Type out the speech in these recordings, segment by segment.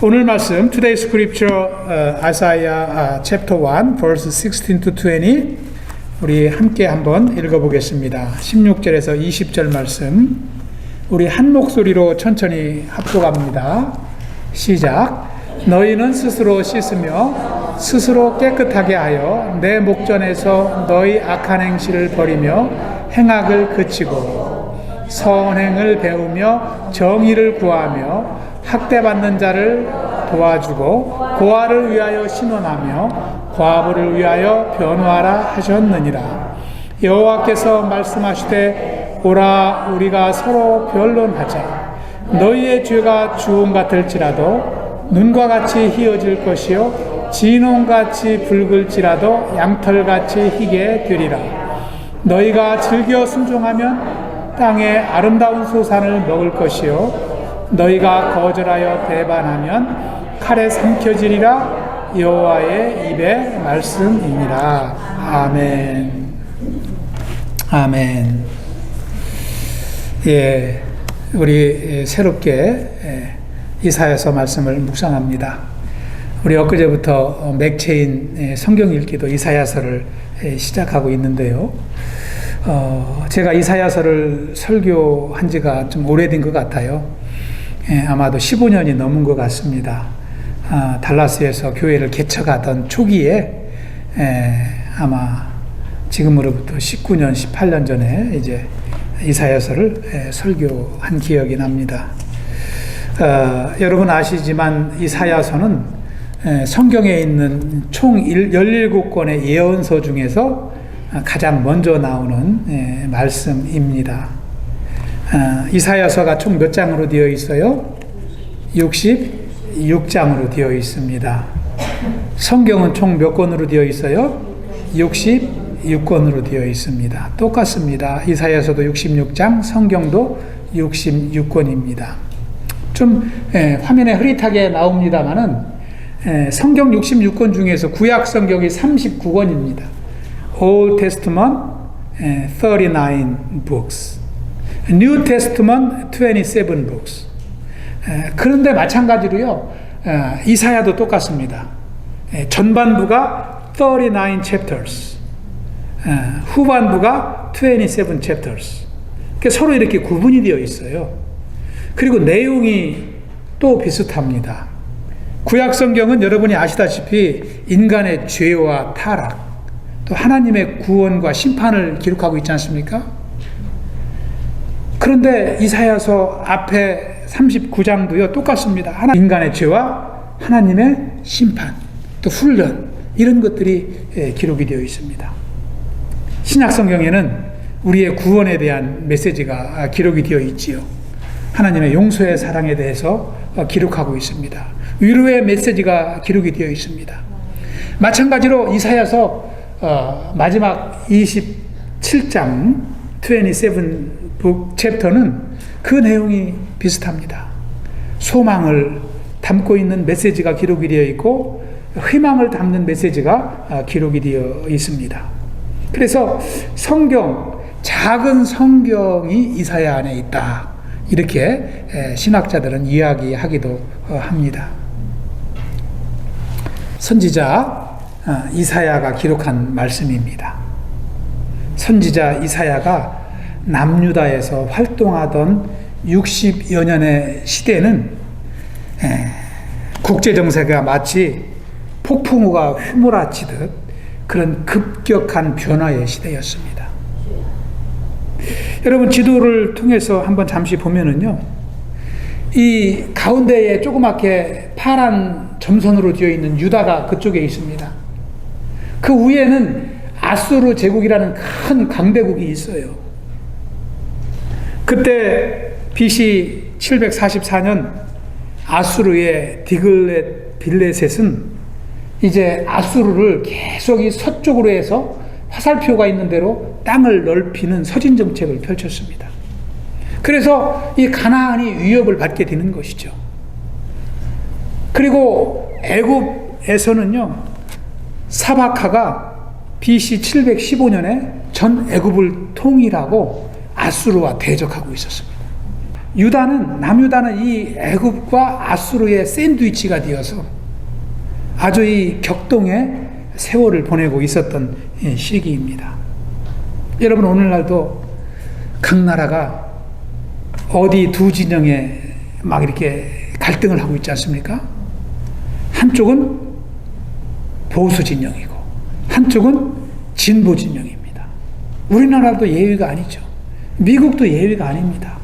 오늘 말씀 Today's Scripture Isaiah chapter 1 verse 16 to 20 우리 함께 한번 읽어보겠습니다. 16절에서 20절 말씀 우리 한 목소리로 천천히 합독합니다. 시작. 너희는 스스로 씻으며 스스로 깨끗하게 하여 내 목전에서 너희 악한 행실을 버리며 행악을 그치고 선행을 배우며 정의를 구하며 학대받는 자를 도와주고 고아를 위하여 신원하며 과부를 위하여 변호하라 하셨느니라. 여호와께서 말씀하시되 오라 우리가 서로 변론하자. 너희의 죄가 주홍 같을지라도 눈과 같이 희어질 것이요 진홍같이 붉을지라도 양털같이 희게 되리라. 너희가 즐겨 순종하면 땅의 아름다운 소산을 먹을 것이요 너희가 거절하여 배반하면 칼에 삼켜지리라. 여호와의 입의 말씀이니라. 아멘. 아멘. 예, 우리 새롭게 이사야서 말씀을 묵상합니다. 우리 엊그제부터 맥체인 성경 읽기도 이사야서를 시작하고 있는데요. 제가 이사야서를 설교한 지가 좀 오래된 것 같아요. 아마도 15년이 넘은 것 같습니다. 달라스에서 교회를 개척하던 초기에 아마 지금으로부터 19년, 18년 전에 이제 이사야서를 설교한 기억이 납니다. 여러분 아시지만 이사야서는 성경에 있는 총 17권의 예언서 중에서 가장 먼저 나오는 말씀입니다. 이사야서가 총 몇 장으로 되어 있어요? 66장으로 되어 있습니다. 성경은 총 몇 권으로 되어 있어요? 66권으로 되어 있습니다. 똑같습니다. 이사야서도 66장, 성경도 66권입니다. 좀 화면에 흐릿하게 나옵니다만은 성경 66권 중에서 구약 성경이 39권입니다. Old Testament 39 books. New Testament 27 books. 그런데 마찬가지로요, 이사야도 똑같습니다. 전반부가 39 chapters, 후반부가 27 chapters. 그러니까 서로 이렇게 구분이 되어 있어요. 그리고 내용이 또 비슷합니다. 구약 성경은 여러분이 아시다시피 인간의 죄와 타락, 또 하나님의 구원과 심판을 기록하고 있지 않습니까? 그런데 이사야서 앞에 39장도요 똑같습니다. 인간의 죄와 하나님의 심판, 또 훈련 이런 것들이 기록이 되어 있습니다. 신약 성경에는 우리의 구원에 대한 메시지가 기록이 되어 있지요. 하나님의 용서의 사랑에 대해서 기록하고 있습니다. 위로의 메시지가 기록이 되어 있습니다. 마찬가지로 이사야서 마지막 27장 27 챕터는 그 내용이 비슷합니다. 소망을 담고 있는 메시지가 기록이 되어 있고 희망을 담는 메시지가 기록이 되어 있습니다. 그래서 작은 성경이 이사야 안에 있다. 이렇게 신학자들은 이야기하기도 합니다. 선지자 이사야가 기록한 말씀입니다. 선지자 이사야가 남유다에서 활동하던 60여 년의 시대는 국제정세가 마치 폭풍우가 휘몰아치듯 그런 급격한 변화의 시대였습니다. 여러분 지도를 통해서 한번 잠시 보면은요, 이 가운데에 조그맣게 파란 점선으로 되어 있는 유다가 그쪽에 있습니다. 그 위에는 아수르 제국이라는 큰 강대국이 있어요. 그때 BC 744년 아수르의 디글렛 빌레셋은 이제 아수르를 계속 이 서쪽으로 해서 화살표가 있는 대로 땅을 넓히는 서진 정책을 펼쳤습니다. 그래서 이 가나안이 위협을 받게 되는 것이죠. 그리고 애굽에서는요, 사바카가 BC 715년에 전 애굽을 통일하고 아수르와 대적하고 있었습니다. 남유다는 이 애굽과 아수르의 샌드위치가 되어서 아주 이 격동의 세월을 보내고 있었던 시기입니다. 여러분, 오늘날도 각 나라가 어디 두 진영에 막 이렇게 갈등을 하고 있지 않습니까? 한쪽은 보수 진영이고 한쪽은 진보 진영입니다. 우리나라도 예외가 아니죠. 미국도 예외가 아닙니다.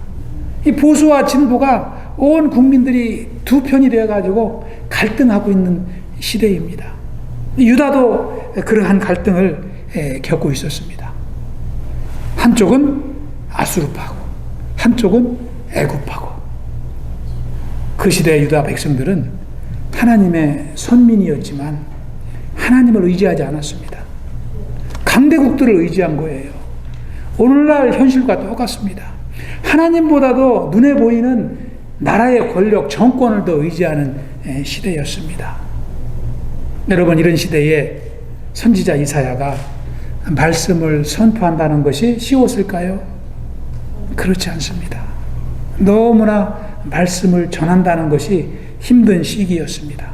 이 보수와 진보가 온 국민들이 두 편이 되어가지고 갈등하고 있는 시대입니다. 유다도 그러한 갈등을 겪고 있었습니다. 한쪽은 아수르파고 한쪽은 애굽파고. 그 시대의 유다 백성들은 하나님의 선민이었지만 하나님을 의지하지 않았습니다. 강대국들을 의지한 거예요. 오늘날 현실과 똑같습니다. 하나님보다도 눈에 보이는 나라의 권력, 정권을 더 의지하는 시대였습니다. 여러분, 이런 시대에 선지자 이사야가 말씀을 선포한다는 것이 쉬웠을까요? 그렇지 않습니다. 너무나 말씀을 전한다는 것이 힘든 시기였습니다.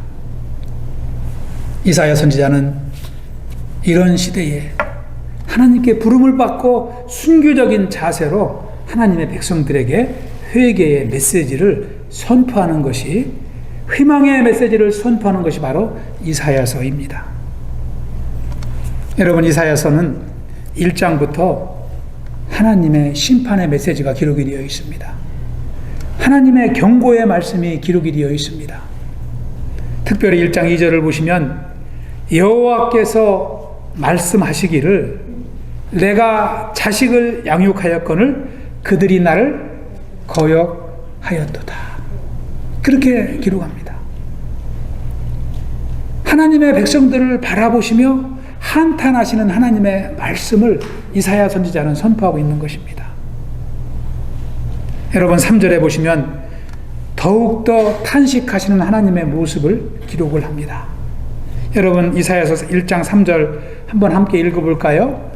이사야 선지자는 이런 시대에 하나님께 부름을 받고 순교적인 자세로 하나님의 백성들에게 회개의 메시지를 선포하는 것이, 희망의 메시지를 선포하는 것이 바로 이사야서입니다. 여러분, 이사야서는 1장부터 하나님의 심판의 메시지가 기록이 되어 있습니다. 하나님의 경고의 말씀이 기록이 되어 있습니다. 특별히 1장 2절을 보시면 여호와께서 말씀하시기를 내가 자식을 양육하였거늘 그들이 나를 거역하였도다. 그렇게 기록합니다. 하나님의 백성들을 바라보시며 한탄하시는 하나님의 말씀을 이사야 선지자는 선포하고 있는 것입니다. 여러분, 3절에 보시면 더욱더 탄식하시는 하나님의 모습을 기록을 합니다. 여러분, 이사야서 1장 3절 한번 함께 읽어볼까요?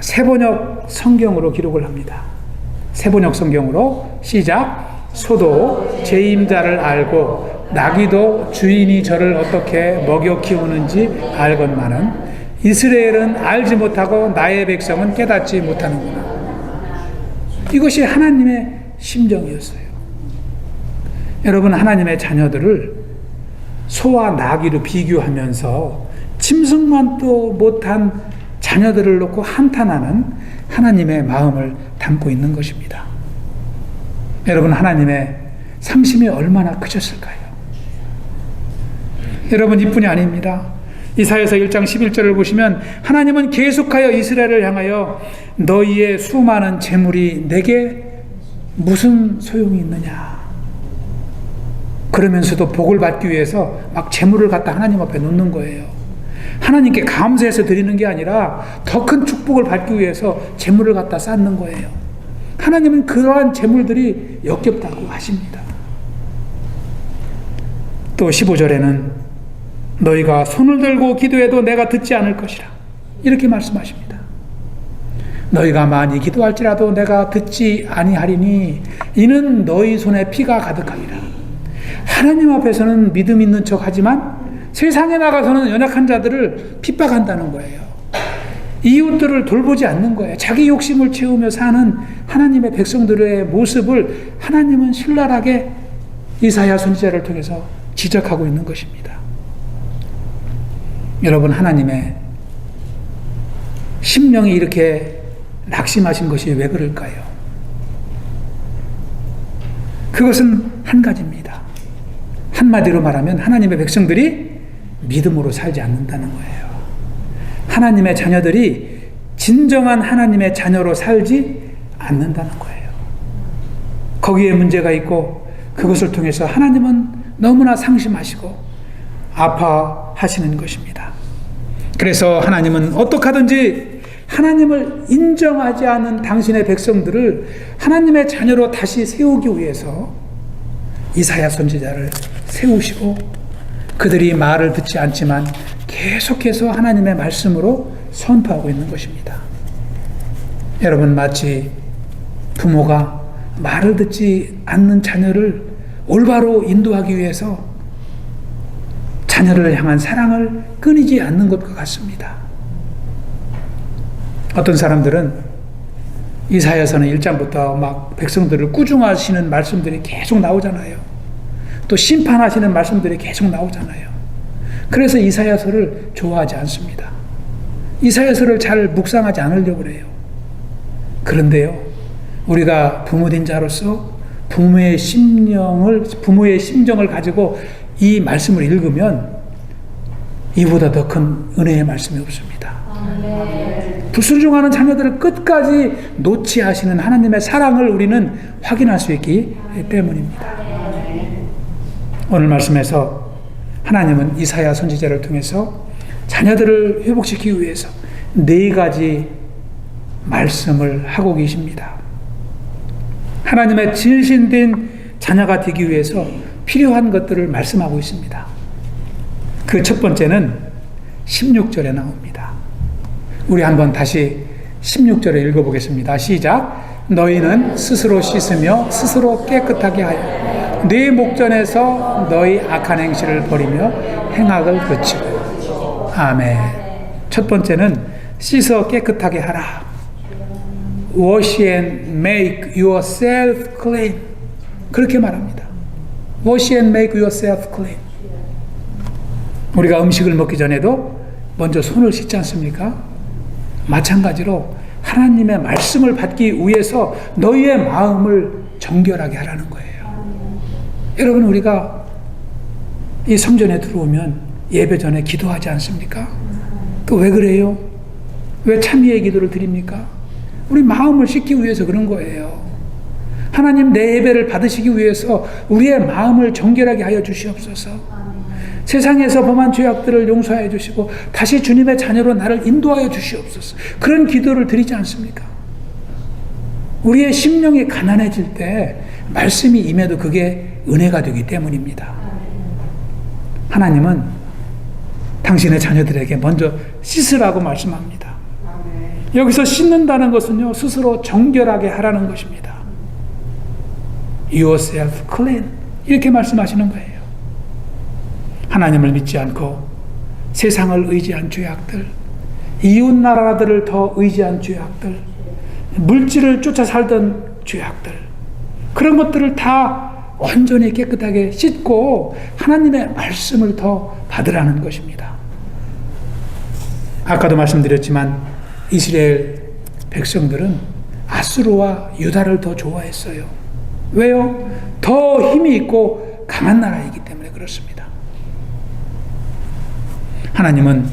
세번역 성경으로 기록을 합니다. 세번역 성경으로 시작. 소도 제 임자를 알고 나귀도 주인이 저를 어떻게 먹여 키우는지 알건만은 이스라엘은 알지 못하고 나의 백성은 깨닫지 못하는구나. 이것이 하나님의 심정이었어요. 여러분, 하나님의 자녀들을 소와 나귀로 비교하면서 짐승만도 못한 자녀들을 놓고 한탄하는 하나님의 마음을 담고 있는 것입니다. 여러분, 하나님의 상심이 얼마나 크셨을까요? 여러분, 이뿐이 아닙니다. 이사야서 1장 11절을 보시면 하나님은 계속하여 이스라엘을 향하여 너희의 수많은 재물이 내게 무슨 소용이 있느냐, 그러면서도 복을 받기 위해서 막 재물을 갖다 하나님 앞에 놓는 거예요. 하나님께 감사해서 드리는 게 아니라 더 큰 축복을 받기 위해서 재물을 갖다 쌓는 거예요. 하나님은 그러한 재물들이 역겹다고 하십니다. 또 15절에는 너희가 손을 들고 기도해도 내가 듣지 않을 것이라, 이렇게 말씀하십니다. 너희가 많이 기도할지라도 내가 듣지 아니하리니 이는 너희 손에 피가 가득하니라. 하나님 앞에서는 믿음 있는 척 하지만 세상에 나가서는 연약한 자들을 핍박한다는 거예요. 이웃들을 돌보지 않는 거예요. 자기 욕심을 채우며 사는 하나님의 백성들의 모습을 하나님은 신랄하게 이사야 선지자를 통해서 지적하고 있는 것입니다. 여러분, 하나님의 심령이 이렇게 낙심하신 것이 왜 그럴까요? 그것은 한 가지입니다. 한마디로 말하면 하나님의 백성들이 믿음으로 살지 않는다는 거예요. 하나님의 자녀들이 진정한 하나님의 자녀로 살지 않는다는 거예요. 거기에 문제가 있고 그것을 통해서 하나님은 너무나 상심하시고 아파하시는 것입니다. 그래서 하나님은 어떻게 하든지 하나님을 인정하지 않은 당신의 백성들을 하나님의 자녀로 다시 세우기 위해서 이사야 선지자를 세우시고 그들이 말을 듣지 않지만 계속해서 하나님의 말씀으로 선포하고 있는 것입니다. 여러분, 마치 부모가 말을 듣지 않는 자녀를 올바로 인도하기 위해서 자녀를 향한 사랑을 끊이지 않는 것과 같습니다. 어떤 사람들은 이사야서는 1장부터 막 백성들을 꾸중하시는 말씀들이 계속 나오잖아요. 또 심판하시는 말씀들이 계속 나오잖아요. 그래서 이사야서를 좋아하지 않습니다. 이사야서를 잘 묵상하지 않으려고 그래요. 그런데요, 우리가 부모된 자로서 부모의 심정을 가지고 이 말씀을 읽으면 이보다 더 큰 은혜의 말씀이 없습니다. 불순종하는 자녀들을 끝까지 놓지 하시는 하나님의 사랑을 우리는 확인할 수 있기 때문입니다. 오늘 말씀에서 하나님은 이사야 선지자를 통해서 자녀들을 회복시키기 위해서 4가지 말씀을 하고 계십니다. 하나님의 진실된 자녀가 되기 위해서 필요한 것들을 말씀하고 있습니다. 그 첫 번째는 16절에 나옵니다. 우리 한번 다시 16절에 읽어보겠습니다. 시작. 너희는 스스로 씻으며 스스로 깨끗하게 하여 네 목전에서 너희 악한 행실을 버리며 행악을 그치고. 아멘. 첫 번째는 씻어 깨끗하게 하라. Wash and make yourself clean. 그렇게 말합니다. Wash and make yourself clean. 우리가 음식을 먹기 전에도 먼저 손을 씻지 않습니까? 마찬가지로 하나님의 말씀을 받기 위해서 너희의 마음을 정결하게 하라는 거예요. 여러분, 우리가 이 성전에 들어오면 예배 전에 기도하지 않습니까? 그 왜 그래요? 왜 참여의 기도를 드립니까? 우리 마음을 씻기 위해서 그런 거예요. 하나님, 내 예배를 받으시기 위해서 우리의 마음을 정결하게 하여 주시옵소서. 세상에서 범한 죄악들을 용서하여 주시고 다시 주님의 자녀로 나를 인도하여 주시옵소서. 그런 기도를 드리지 않습니까? 우리의 심령이 가난해질 때 말씀이 임해도 그게 은혜가 되기 때문입니다. 하나님은 당신의 자녀들에게 먼저 씻으라고 말씀합니다. 여기서 씻는다는 것은요, 스스로 정결하게 하라는 것입니다. Yourself clean. 이렇게 말씀하시는 거예요. 하나님을 믿지 않고 세상을 의지한 죄악들, 이웃 나라들을 더 의지한 죄악들, 물질을 쫓아 살던 죄악들, 그런 것들을 다 완전히 깨끗하게 씻고 하나님의 말씀을 더 받으라는 것입니다. 아까도 말씀드렸지만 이스라엘 백성들은 아수르와 유다를 더 좋아했어요. 왜요? 더 힘이 있고 강한 나라이기 때문에 그렇습니다. 하나님은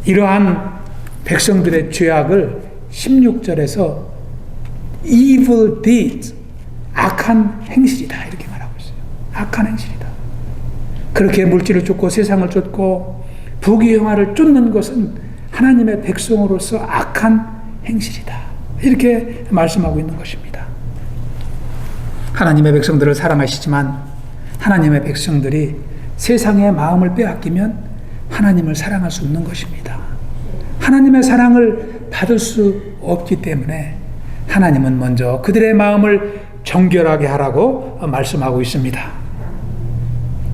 이러한 백성들의 죄악을 16절에서 evil deeds, 악한 행실이다 이렇게 말하고 있어요. 악한 행실이다. 그렇게 물질을 쫓고 세상을 쫓고 부귀영화를 쫓는 것은 하나님의 백성으로서 악한 행실이다. 이렇게 말씀하고 있는 것입니다. 하나님의 백성들을 사랑하시지만 하나님의 백성들이 세상의 마음을 빼앗기면 하나님을 사랑할 수 없는 것입니다. 하나님의 사랑을 받을 수 없기 때문에 하나님은 먼저 그들의 마음을 정결하게 하라고 말씀하고 있습니다.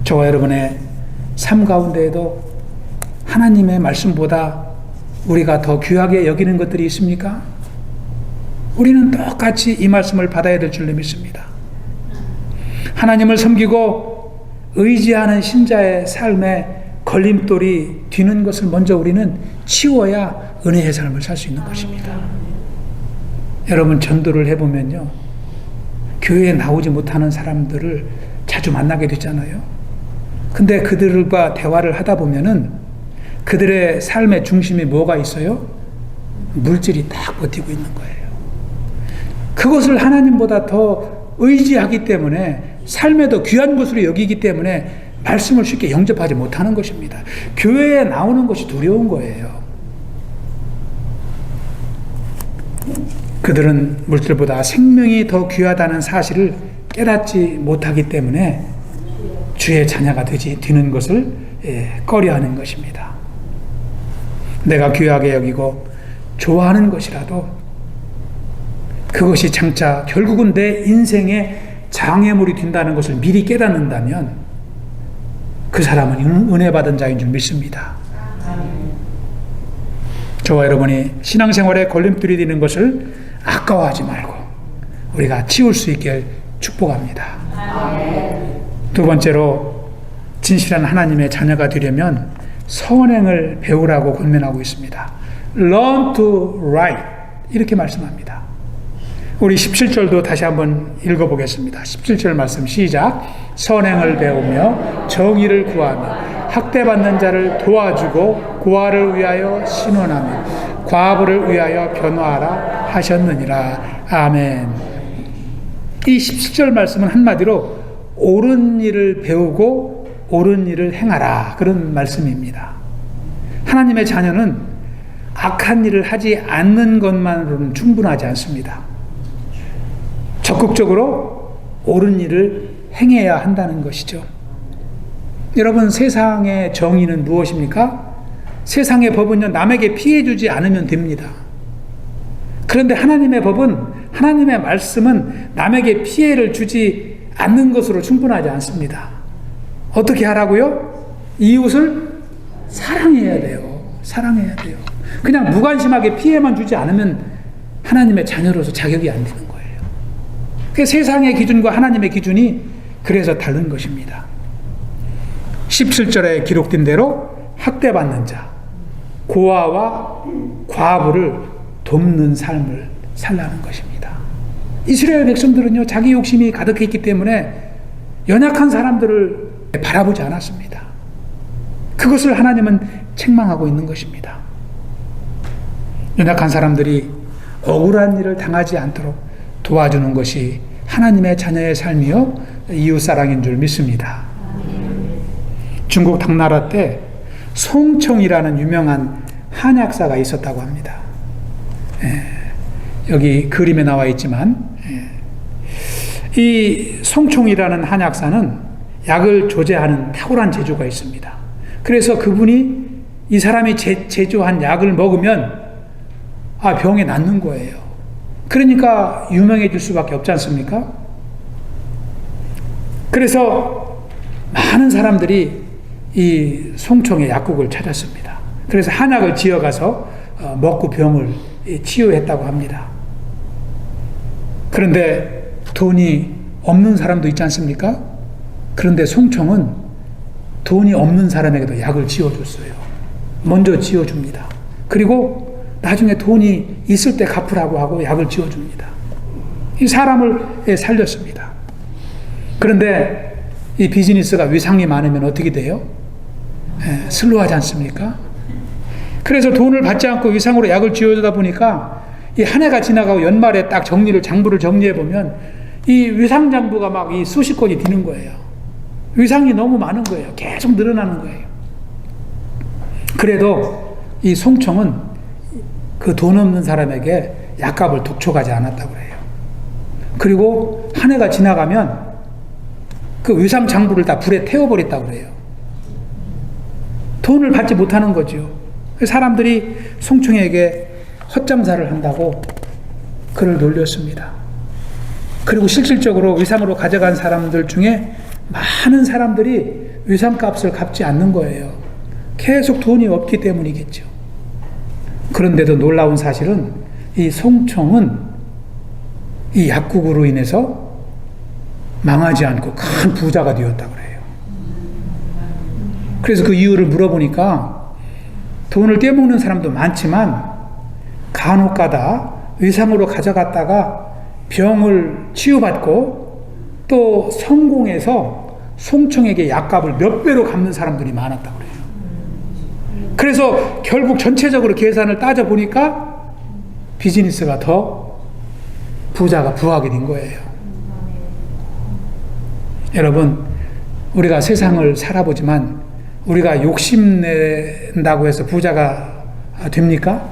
저와 여러분의 삶 가운데에도 하나님의 말씀보다 우리가 더 귀하게 여기는 것들이 있습니까? 우리는 똑같이 이 말씀을 받아야 될 줄로 믿습니다. 하나님을 섬기고 의지하는 신자의 삶에 걸림돌이 뒤는 것을 먼저 우리는 치워야 은혜의 삶을 살 수 있는 것입니다. 여러분, 전도를 해보면요, 교회에 나오지 못하는 사람들을 자주 만나게 되잖아요. 근데 그들과 대화를 하다 보면은 그들의 삶의 중심이 뭐가 있어요? 물질이 딱 버티고 있는 거예요. 그것을 하나님보다 더 의지하기 때문에 삶에 더 귀한 것으로 여기기 때문에 말씀을 쉽게 영접하지 못하는 것입니다. 교회에 나오는 것이 두려운 거예요. 그들은 물질보다 생명이 더 귀하다는 사실을 깨닫지 못하기 때문에 주의 자녀가 되는 것을 꺼려하는 것입니다. 내가 귀하게 여기고 좋아하는 것이라도 그것이 장차 결국은 내 인생의 장애물이 된다는 것을 미리 깨닫는다면 그 사람은 은혜 받은 자인 줄 믿습니다. 저와 여러분이 신앙생활에 걸림돌이 되는 것을 아까워하지 말고 우리가 치울 수 있게 축복합니다. 두 번째로 진실한 하나님의 자녀가 되려면 선행을 배우라고 권면하고 있습니다. Learn to write 이렇게 말씀합니다. 우리 17절도 다시 한번 읽어보겠습니다. 17절 말씀 시작. 선행을 배우며 정의를 구하며 학대받는 자를 도와주고 고아를 위하여 신원하며 과부를 위하여 변호하라 하셨느니라. 아멘. 이 17절 말씀은 한마디로 옳은 일을 배우고 옳은 일을 행하라 그런 말씀입니다. 하나님의 자녀는 악한 일을 하지 않는 것만으로는 충분하지 않습니다. 적극적으로 옳은 일을 행해야 한다는 것이죠. 여러분, 세상의 정의는 무엇입니까? 세상의 법은요, 남에게 피해 주지 않으면 됩니다. 그런데 하나님의 법은, 하나님의 말씀은 남에게 피해를 주지 않는 것으로 충분하지 않습니다. 어떻게 하라고요? 이웃을 사랑해야 돼요. 사랑해야 돼요. 그냥 무관심하게 피해만 주지 않으면 하나님의 자녀로서 자격이 안 되는 거예요. 그 세상의 기준과 하나님의 기준이 그래서 다른 것입니다. 17절에 기록된 대로 학대받는 자, 고아와 과부를 돕는 삶을 살라는 것입니다. 이스라엘 백성들은요, 자기 욕심이 가득했기 때문에 연약한 사람들을 바라보지 않았습니다. 그것을 하나님은 책망하고 있는 것입니다. 연약한 사람들이 억울한 일을 당하지 않도록 도와주는 것이 하나님의 자녀의 삶이요 이웃사랑인 줄 믿습니다. 중국 당나라 때 송청이라는 유명한 한약사가 있었다고 합니다. 여기 그림에 나와 있지만 이 송청이라는 한약사는 약을 조제하는 탁월한 재주가 있습니다. 그래서 그분이 이 사람이 제조한 약을 먹으면 병이 낫는 거예요. 그러니까 유명해질 수밖에 없지 않습니까? 그래서 많은 사람들이 이 송청의 약국을 찾았습니다. 그래서 한약을 지어가서 먹고 병을 치유했다고 합니다. 그런데 돈이 없는 사람도 있지 않습니까? 그런데 송청은 돈이 없는 사람에게도 약을 지어줬어요. 먼저 지어줍니다. 그리고 나중에 돈이 있을 때 갚으라고 하고 약을 지어줍니다. 이 사람을 살렸습니다. 그런데 이 비즈니스가 위상이 많으면 어떻게 돼요? 슬로하지 않습니까? 그래서 돈을 받지 않고 위상으로 약을 지어주다 보니까 이 한 해가 지나가고 연말에 딱 장부를 정리해 보면 이 위상 장부가 막 이 수십 건이 되는 거예요. 위상이 너무 많은 거예요. 계속 늘어나는 거예요. 그래도 이 송청은 그 돈 없는 사람에게 약값을 독촉하지 않았다고 그래요. 그리고 한 해가 지나가면 그 위상 장부를 다 불에 태워버렸다고 그래요. 돈을 받지 못하는 거죠. 사람들이 송청에게 헛장사를 한다고 그를 놀렸습니다. 그리고 실질적으로 위상으로 가져간 사람들 중에 많은 사람들이 위상값을 갚지 않는 거예요. 계속 돈이 없기 때문이겠죠. 그런데도 놀라운 사실은 이 송청은 이 약국으로 인해서 망하지 않고 큰 부자가 되었다고 그래요. 그래서 그 이유를 물어보니까 돈을 떼먹는 사람도 많지만 간혹가다 위상으로 가져갔다가 병을 치유받고 또 성공해서 송청에게 약값을 몇 배로 갚는 사람들이 많았다고 그래요. 그래서 결국 전체적으로 계산을 따져보니까 비즈니스가 더 부자가 부하게 된 거예요. 여러분, 우리가 세상을 살아보지만 우리가 욕심낸다고 해서 부자가 됩니까?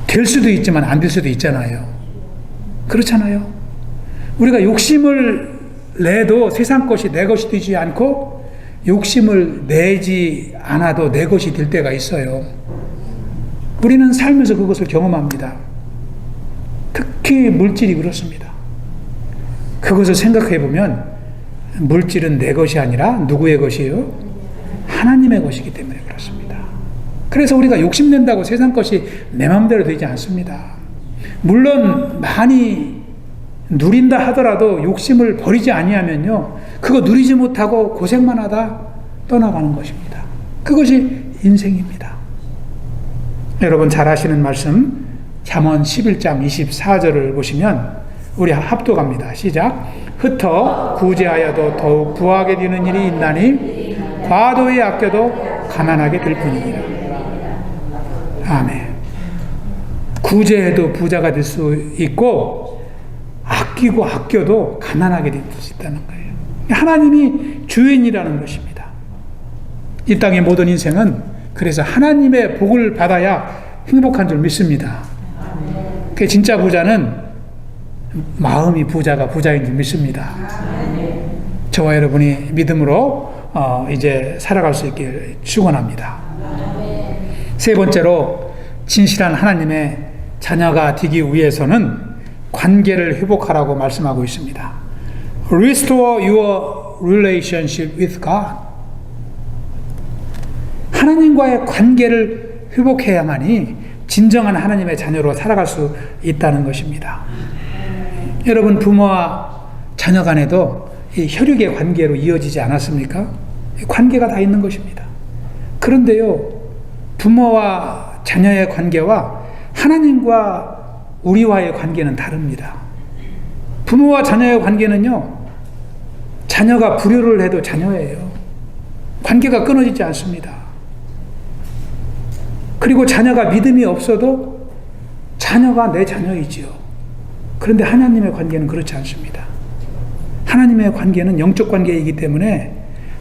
될 수도 있지만 안 될 수도 있잖아요. 그렇잖아요. 우리가 욕심을 내도 세상 것이 내 것이 되지 않고 욕심을 내지 않아도 내 것이 될 때가 있어요. 우리는 살면서 그것을 경험합니다. 특히 물질이 그렇습니다. 그것을 생각해 보면 물질은 내 것이 아니라 누구의 것이에요? 하나님의 것이기 때문에 그렇습니다. 그래서 우리가 욕심낸다고 세상 것이 내 마음대로 되지 않습니다. 물론 많이 누린다 하더라도 욕심을 버리지 아니하면요, 그거 누리지 못하고 고생만 하다 떠나가는 것입니다. 그것이 인생입니다. 여러분 잘 아시는 말씀 잠언 11장 24절을 보시면 우리 합독합니다. 시작. 흩어 구제하여도 더욱 부하게 되는 일이 있나니 과도히 아껴도 가난하게 될 뿐이니라. 아멘. 구제해도 부자가 될 수 있고 아끼고 아껴도 가난하게 될 수 있다는 거예요. 하나님이 주인이라는 것입니다. 이 땅의 모든 인생은 그래서 하나님의 복을 받아야 행복한 줄 믿습니다. 그 진짜 부자는 마음이 부자가 부자인 줄 믿습니다. 저와 여러분이 믿음으로 이제 살아갈 수 있길 축원합니다. 세 번째로 진실한 하나님의 자녀가 되기 위해서는 관계를 회복하라고 말씀하고 있습니다. Restore your relationship with God. 하나님과의 관계를 회복해야만이 진정한 하나님의 자녀로 살아갈 수 있다는 것입니다. 여러분 부모와 자녀 간에도 이 혈육의 관계로 이어지지 않았습니까? 관계가 다 있는 것입니다. 그런데요, 부모와 자녀의 관계와 하나님과 우리와의 관계는 다릅니다. 부모와 자녀의 관계는요, 자녀가 불효를 해도 자녀예요. 관계가 끊어지지 않습니다. 그리고 자녀가 믿음이 없어도 자녀가 내 자녀이지요. 그런데 하나님의 관계는 그렇지 않습니다. 하나님의 관계는 영적 관계이기 때문에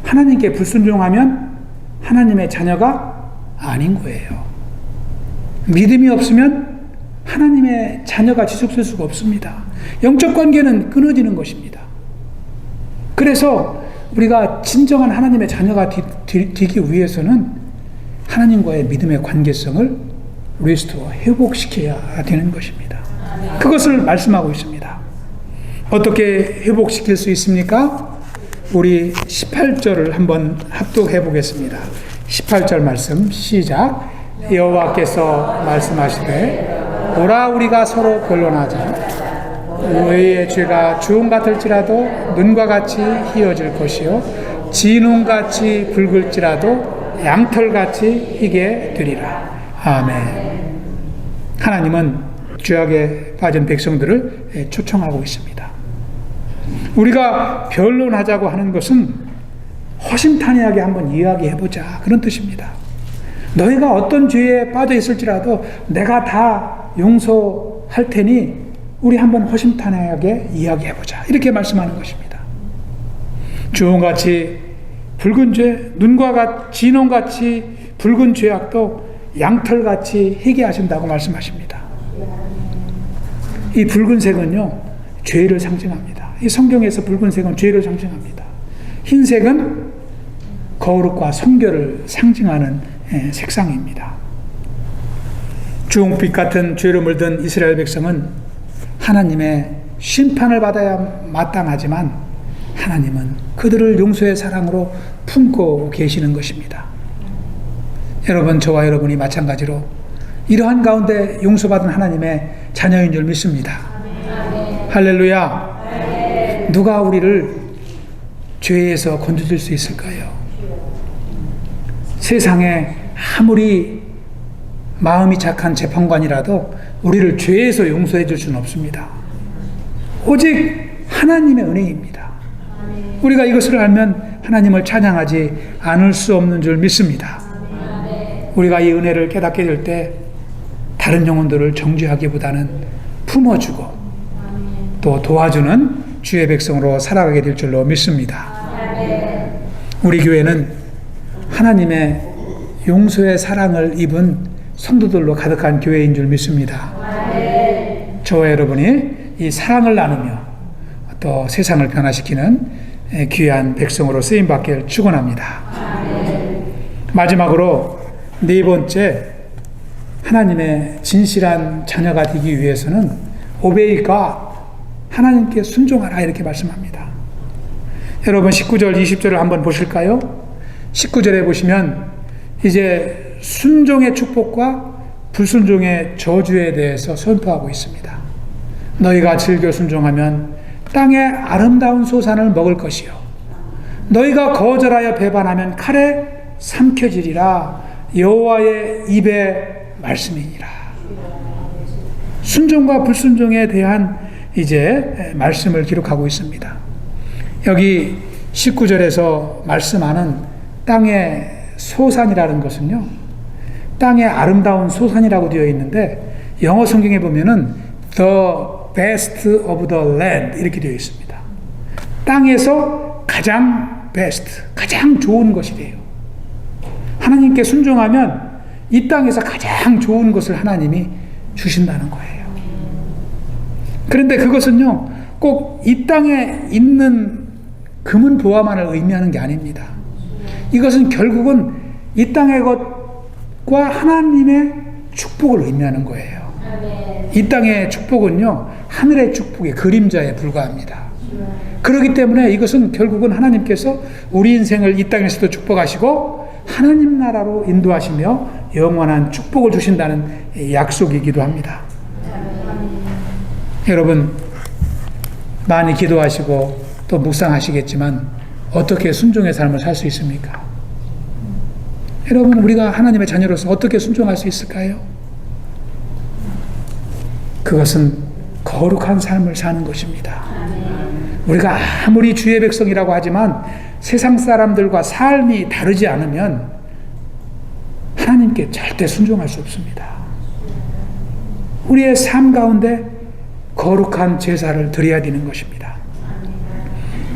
하나님께 불순종하면 하나님의 자녀가 아닌 거예요. 믿음이 없으면 하나님의 자녀가 지속될 수가 없습니다. 영적 관계는 끊어지는 것입니다. 그래서 우리가 진정한 하나님의 자녀가 되기 위해서는 하나님과의 믿음의 관계성을 리스토어, 회복시켜야 되는 것입니다. 그것을 말씀하고 있습니다. 어떻게 회복시킬 수 있습니까? 우리 18절을 한번 합독해 보겠습니다. 18절 말씀 시작. 여호와께서 말씀하시되 오라 우리가 서로 변론하자. 우리의 죄가 주홍 같을지라도 눈과 같이 희어질 것이요 진홍같이 붉을지라도 양털같이 희게 되리라. 아멘. 하나님은 죄악에 빠진 백성들을 초청하고 있습니다. 우리가 변론하자고 하는 것은 허심탄회하게 한번 이야기해보자 그런 뜻입니다. 너희가 어떤 죄에 빠져 있을지라도 내가 다 용서할 테니 우리 한번 허심탄회하게 이야기해보자 이렇게 말씀하는 것입니다. 주홍같이 붉은 죄, 눈과 같이 진홍같이 붉은 죄악도 양털같이 희게 하신다고 말씀하십니다. 이 붉은색은요, 죄를 상징합니다. 이 성경에서 붉은색은 죄를 상징합니다. 흰색은 거룩과 성결을 상징하는 색상입니다. 주홍빛 같은 죄로 물든 이스라엘 백성은 하나님의 심판을 받아야 마땅하지만 하나님은 그들을 용서의 사랑으로 품고 계시는 것입니다. 여러분, 저와 여러분이 마찬가지로 이러한 가운데 용서받은 하나님의 자녀인 줄 믿습니다. 할렐루야. 누가 우리를 죄에서 건져줄 수 있을까요? 세상에 아무리 마음이 착한 재판관이라도 우리를 죄에서 용서해 줄 수는 없습니다. 오직 하나님의 은혜입니다. 우리가 이것을 알면 하나님을 찬양하지 않을 수 없는 줄 믿습니다. 우리가 이 은혜를 깨닫게 될 때 다른 영혼들을 정죄하기보다는 품어주고 또 도와주는 주의 백성으로 살아가게 될 줄로 믿습니다. 우리 교회는 하나님의 용서의 사랑을 입은 성도들로 가득한 교회인 줄 믿습니다. 저와 여러분이 이 사랑을 나누며 또 세상을 변화시키는 귀한 백성으로 쓰임받기를 축원합니다. 마지막으로 네 번째, 하나님의 진실한 자녀가 되기 위해서는 obey God. 하나님께 순종하라 이렇게 말씀합니다. 여러분 19절 20절을 한번 보실까요? 19절에 보시면 이제 순종의 축복과 불순종의 저주에 대해서 선포하고 있습니다. 너희가 즐겨 순종하면 땅의 아름다운 소산을 먹을 것이요 너희가 거절하여 배반하면 칼에 삼켜지리라. 여호와의 입의 말씀이니라. 순종과 불순종에 대한 이제 말씀을 기록하고 있습니다. 여기 19절에서 말씀하는 땅의 소산이라는 것은요, 땅의 아름다운 소산이라고 되어 있는데 영어 성경에 보면은 the best of the land 이렇게 되어 있습니다. 땅에서 가장 best, 가장 좋은 것이래요. 하나님께 순종하면 이 땅에서 가장 좋은 것을 하나님이 주신다는 거예요. 그런데 그것은요, 꼭 이 땅에 있는 금은 보화만을 의미하는 게 아닙니다. 이것은 결국은 이 땅의 것과 하나님의 축복을 의미하는 거예요. 이 땅의 축복은요, 하늘의 축복의 그림자에 불과합니다. 그렇기 때문에 이것은 결국은 하나님께서 우리 인생을 이 땅에서도 축복하시고 하나님 나라로 인도하시며 영원한 축복을 주신다는 약속이기도 합니다. 여러분, 많이 기도하시고 또 묵상하시겠지만 어떻게 순종의 삶을 살 수 있습니까? 여러분, 우리가 하나님의 자녀로서 어떻게 순종할 수 있을까요? 그것은 거룩한 삶을 사는 것입니다. 우리가 아무리 주의 백성이라고 하지만 세상 사람들과 삶이 다르지 않으면 하나님께 절대 순종할 수 없습니다. 우리의 삶 가운데 거룩한 제사를 드려야 되는 것입니다.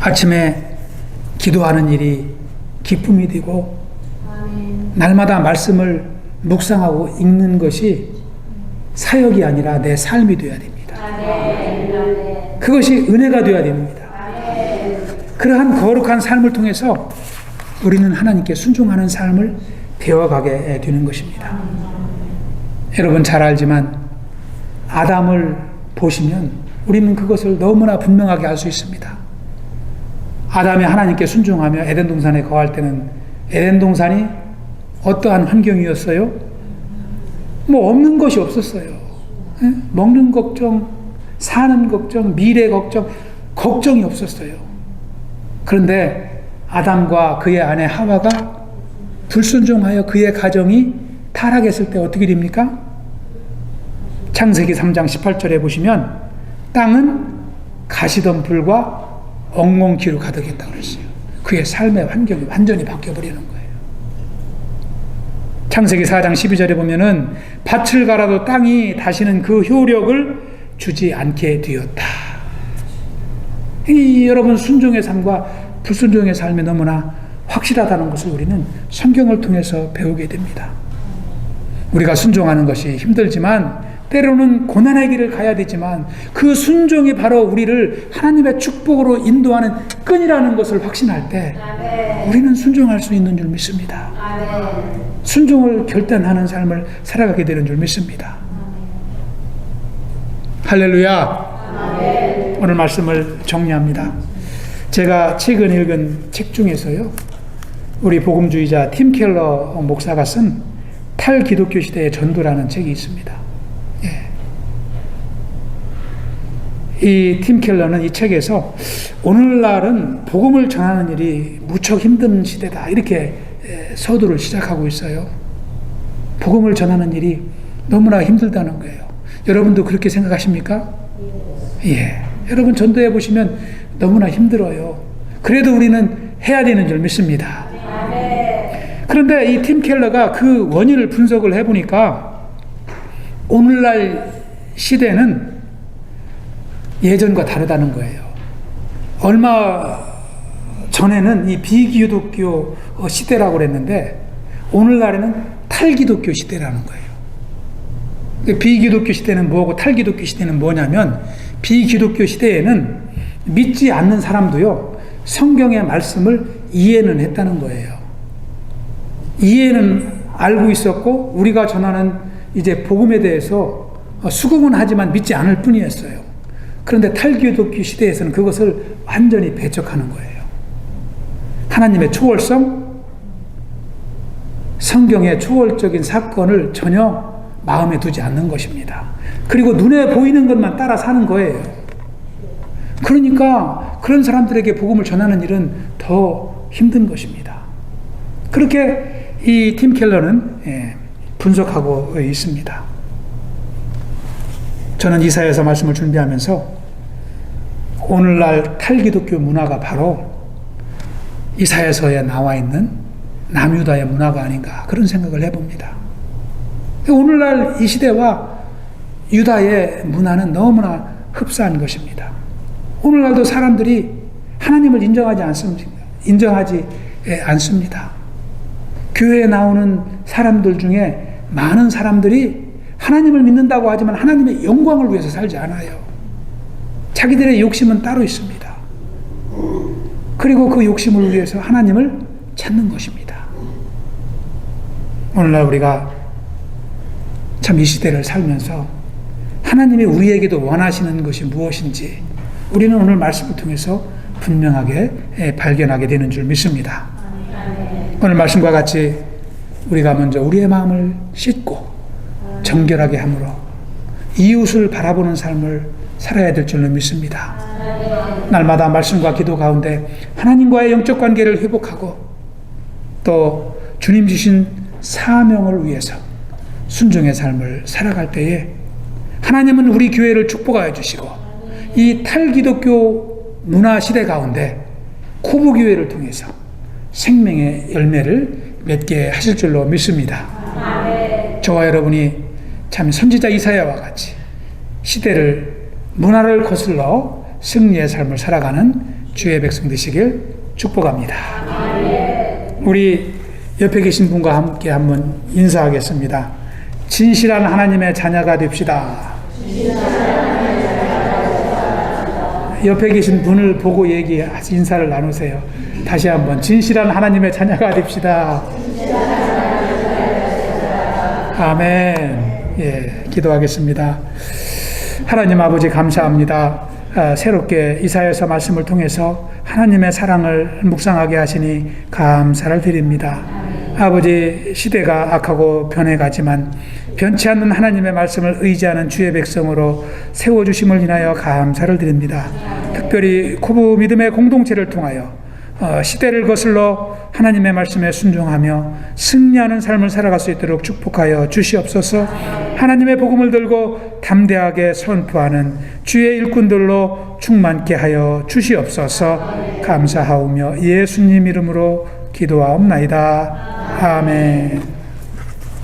아침에 기도하는 일이 기쁨이 되고 날마다 말씀을 묵상하고 읽는 것이 사역이 아니라 내 삶이 되어야 됩니다. 그것이 은혜가 되어야 됩니다. 그러한 거룩한 삶을 통해서 우리는 하나님께 순종하는 삶을 배워가게 되는 것입니다. 여러분 잘 알지만 아담을 보시면 우리는 그것을 너무나 분명하게 알 수 있습니다. 아담이 하나님께 순종하며 에덴 동산에 거할 때는 에덴 동산이 어떠한 환경이었어요? 뭐 없는 것이 없었어요. 먹는 걱정, 사는 걱정, 미래 걱정, 걱정이 없었어요. 그런데 아담과 그의 아내 하와가 불순종하여 그의 가정이 타락했을 때 어떻게 됩니까? 창세기 3장 18절에 보시면 땅은 가시덤불과 엉겅퀴로 가득했다고 그랬어요. 그의 삶의 환경이 완전히 바뀌어버리는 거예요. 창세기 4장 12절에 보면은 밭을 갈아도 땅이 다시는 그 효력을 주지 않게 되었다. 이 여러분 순종의 삶과 불순종의 삶이 너무나 확실하다는 것을 우리는 성경을 통해서 배우게 됩니다. 우리가 순종하는 것이 힘들지만 때로는 고난의 길을 가야 되지만 그 순종이 바로 우리를 하나님의 축복으로 인도하는 끈이라는 것을 확신할 때 우리는 순종할 수 있는 줄 믿습니다. 순종을 결단하는 삶을 살아가게 되는 줄 믿습니다. 할렐루야. 오늘 말씀을 정리합니다. 제가 최근 읽은 책 중에서요, 우리 복음주의자 팀 켈러 목사가 쓴 탈기독교 시대의 전도라는 책이 있습니다. 이 팀 켈러는 이 책에서 오늘날은 복음을 전하는 일이 무척 힘든 시대다 이렇게 서두를 시작하고 있어요. 복음을 전하는 일이 너무나 힘들다는 거예요. 여러분도 그렇게 생각하십니까? 예. 여러분 전도해 보시면 너무나 힘들어요. 그래도 우리는 해야 되는 줄 믿습니다. 그런데 이 팀 켈러가 그 원인을 분석을 해보니까 오늘날 시대는 예전과 다르다는 거예요. 얼마 전에는 이 비기독교 시대라고 그랬는데 오늘날에는 탈기독교 시대라는 거예요. 비기독교 시대는 뭐고 탈기독교 시대는 뭐냐면 비기독교 시대에는 믿지 않는 사람도요 성경의 말씀을 이해는 했다는 거예요. 이해는 알고 있었고 우리가 전하는 이제 복음에 대해서 수긍은 하지만 믿지 않을 뿐이었어요. 그런데 탈기독교 시대에서는 그것을 완전히 배척하는 거예요. 하나님의 초월성, 성경의 초월적인 사건을 전혀 마음에 두지 않는 것입니다. 그리고 눈에 보이는 것만 따라 사는 거예요. 그러니까 그런 사람들에게 복음을 전하는 일은 더 힘든 것입니다. 그렇게 이 팀 켈러는 분석하고 있습니다. 저는 이사야서 말씀을 준비하면서 오늘날 탈기독교 문화가 바로 이사야서에 나와 있는 남유다의 문화가 아닌가 그런 생각을 해봅니다. 오늘날 이 시대와 유다의 문화는 너무나 흡사한 것입니다. 오늘날도 사람들이 하나님을 인정하지 않습니다. 교회에 나오는 사람들 중에 많은 사람들이 하나님을 믿는다고 하지만 하나님의 영광을 위해서 살지 않아요. 자기들의 욕심은 따로 있습니다. 그리고 그 욕심을 위해서 하나님을 찾는 것입니다. 오늘날 우리가 참 이 시대를 살면서 하나님이 우리에게도 원하시는 것이 무엇인지 우리는 오늘 말씀을 통해서 분명하게 발견하게 되는 줄 믿습니다. 오늘 말씀과 같이 우리가 먼저 우리의 마음을 씻고 정결하게 함으로 이웃을 바라보는 삶을 살아야 될 줄로 믿습니다. 날마다 말씀과 기도 가운데 하나님과의 영적 관계를 회복하고 또 주님 주신 사명을 위해서 순종의 삶을 살아갈 때에 하나님은 우리 교회를 축복하여 주시고 이 탈기독교 문화 시대 가운데 코브 교회를 통해서 생명의 열매를 맺게 하실 줄로 믿습니다. 저와 여러분이 참 선지자 이사야와 같이 시대를 문화를 거슬러 승리의 삶을 살아가는 주의 백성 되시길 축복합니다. 우리 옆에 계신 분과 함께 한번 인사하겠습니다. 진실한 하나님의 자녀가 됩시다. 옆에 계신 분을 보고 인사를 나누세요. 다시 한번 진실한 하나님의 자녀가 됩시다. 아멘. 기도하겠습니다. 하나님 아버지 감사합니다. 새롭게 이사야서 말씀을 통해서 하나님의 사랑을 묵상하게 하시니 감사를 드립니다. 아버지, 시대가 악하고 변해가지만 변치 않는 하나님의 말씀을 의지하는 주의 백성으로 세워주심을 인하여 감사를 드립니다. 특별히 코브 믿음의 공동체를 통하여 시대를 거슬러 하나님의 말씀에 순종하며 승리하는 삶을 살아갈 수 있도록 축복하여 주시옵소서. 하나님의 복음을 들고 담대하게 선포하는 주의 일꾼들로 충만케 하여 주시옵소서. 감사하오며 예수님 이름으로 기도하옵나이다. 아멘.